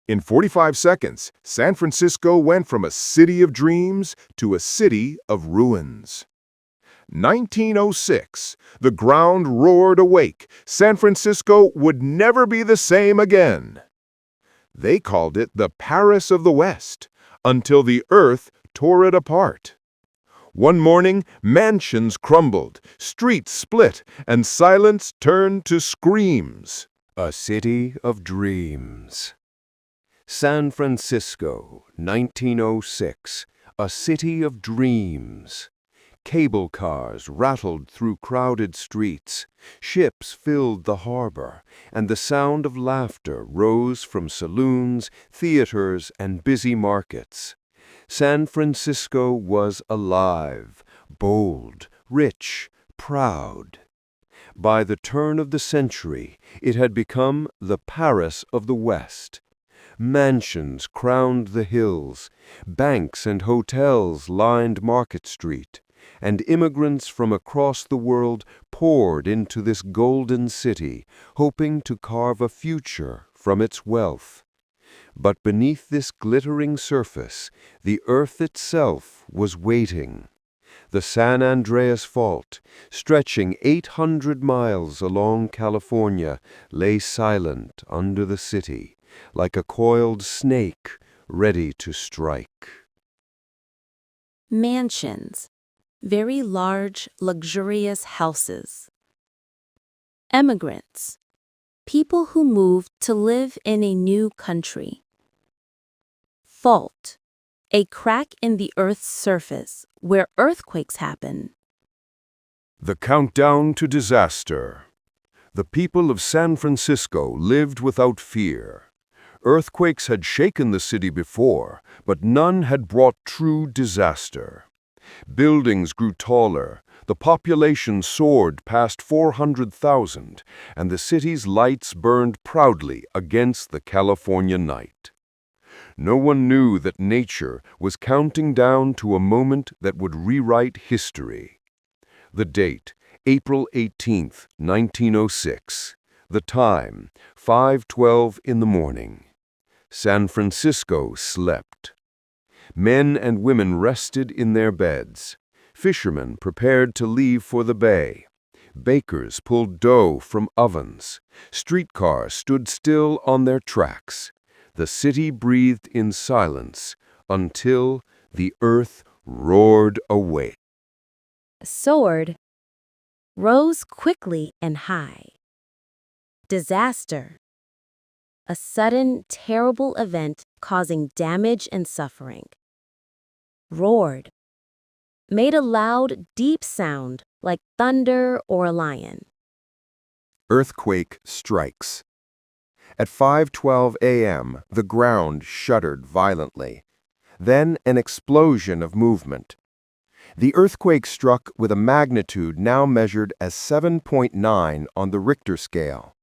In 45 seconds, San Francisco went from a city of dreams to a city of ruins. 1906, the ground roared awake. San Francisco would never be the same again. They called it the Paris of the West, until the earth tore it apart. One morning, mansions crumbled, streets split, and silence turned to screams. A city of dreams. San Francisco, 1906, a city of dreams. Cable cars rattled through crowded streets, ships filled the harbor, and the sound of laughter rose from saloons, theaters, and busy markets. San Francisco was alive, bold, rich, proud. By the turn of the century, it had become the Paris of the West. Mansions crowned the hills, banks and hotels lined Market Street, and immigrants from across the world poured into this golden city, hoping to carve a future from its wealth. But beneath this glittering surface, the earth itself was waiting. The San Andreas Fault, stretching 800 miles along California, lay silent under the city, like a coiled snake ready to strike. Mansions. Very large, luxurious houses. Emigrants. People who moved to live in a new country. Fault. A crack in the Earth's surface where earthquakes happen. The countdown to disaster. The people of San Francisco lived without fear. Earthquakes had shaken the city before, but none had brought true disaster. Buildings grew taller, the population soared past 400,000, and the city's lights burned proudly against the California night. No one knew that nature was counting down to a moment that would rewrite history. The date, April 18, 1906. The time, 5:12 in the morning. San Francisco slept. Men and women rested in their beds. Fishermen prepared to leave for the bay. Bakers pulled dough from ovens. Streetcars stood still on their tracks. The city breathed in silence until the earth roared awake. Soared. Rose quickly and high. Disaster. A sudden, terrible event causing damage and suffering. Roared. Made a loud, deep sound like thunder or a lion. Earthquake strikes. At 5:12 a.m., the ground shuddered violently. Then an explosion of movement. The earthquake struck with a magnitude now measured as 7.9 on the Richter scale.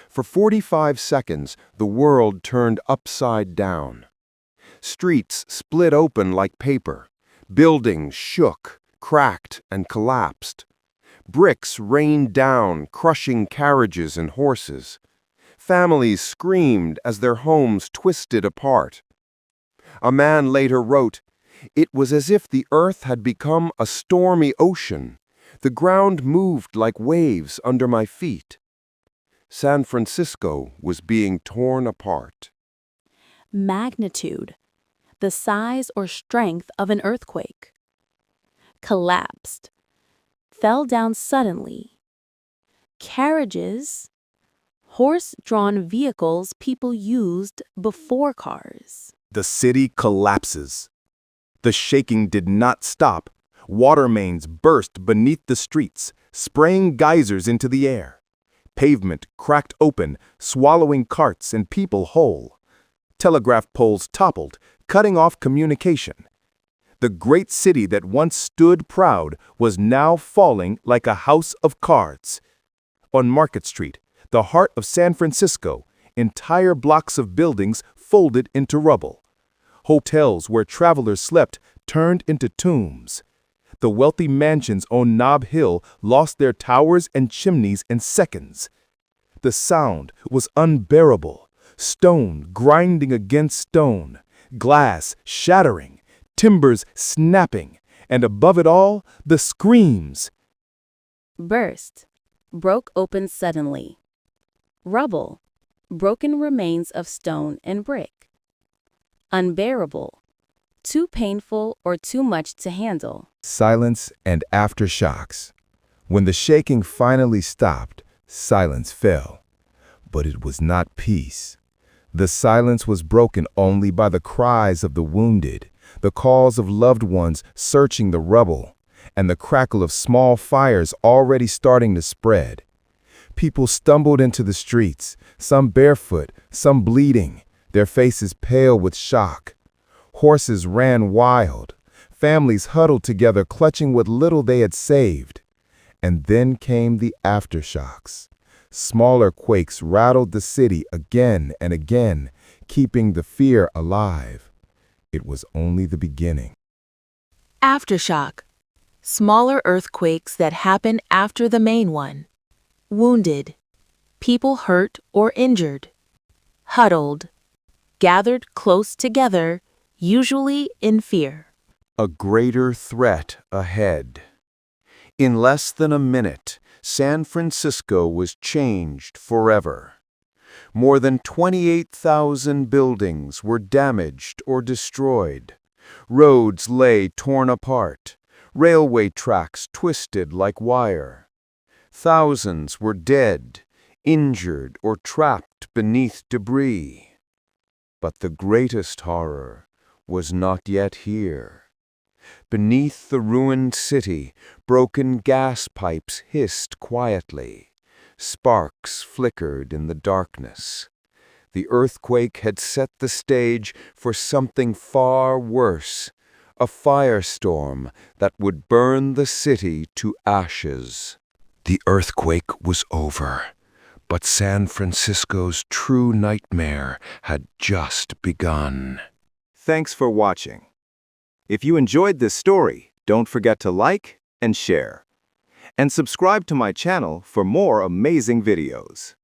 For 45 seconds, the world turned upside down. Streets split open like paper. Buildings shook, cracked, and collapsed. Bricks rained down, crushing carriages and horses. Families screamed as their homes twisted apart. A man later wrote, "It was as if the earth had become a stormy ocean. The ground moved like waves under my feet." San Francisco was being torn apart. Magnitude. The size or strength of an earthquake. Collapsed. Fell down suddenly. Carriages. Horse-drawn vehicles people used before cars. The city collapses. The shaking did not stop. Water mains burst beneath the streets, spraying geysers into the air. Pavement cracked open, swallowing carts and people whole. Telegraph poles toppled, cutting off communication. The great city that once stood proud was now falling like a house of cards. On Market Street, the heart of San Francisco, entire blocks of buildings folded into rubble. Hotels where travelers slept turned into tombs. The wealthy mansions on Nob Hill lost their towers and chimneys in seconds. The sound was unbearable. stone grinding against stone, glass shattering, timbers snapping, and above it all, the screams. Burst, broke open suddenly. Rubble, broken remains of stone and brick. Unbearable, too painful or too much to handle. Silence and aftershocks. When the shaking finally stopped, silence fell. But it was not peace. The silence was broken only by the cries of the wounded, the calls of loved ones searching the rubble, and the crackle of small fires already starting to spread. People stumbled into the streets, some barefoot, some bleeding, their faces pale with shock. Horses ran wild. Families huddled together, clutching what little they had saved. And then came the aftershocks. Smaller quakes rattled the city again and again, keeping the fear alive. It was only the beginning. Aftershock. Smaller earthquakes that happen after the main one. Wounded. People hurt or injured. Huddled. Gathered close together, usually in fear. A greater threat ahead. In less than a minute, San Francisco was changed forever. More than 28,000 buildings were damaged or destroyed. Roads lay torn apart. Railway tracks twisted like wire. Thousands were dead, injured, or trapped beneath debris. But the greatest horror was not yet here. Beneath the ruined city, broken gas pipes hissed quietly. Sparks flickered in the darkness. The earthquake had set the stage for something far worse, a firestorm that would burn the city to ashes. The earthquake was over, but San Francisco's true nightmare had just begun. Thanks for watching. If you enjoyed this story, don't forget to like and share. And subscribe to my channel for more amazing videos.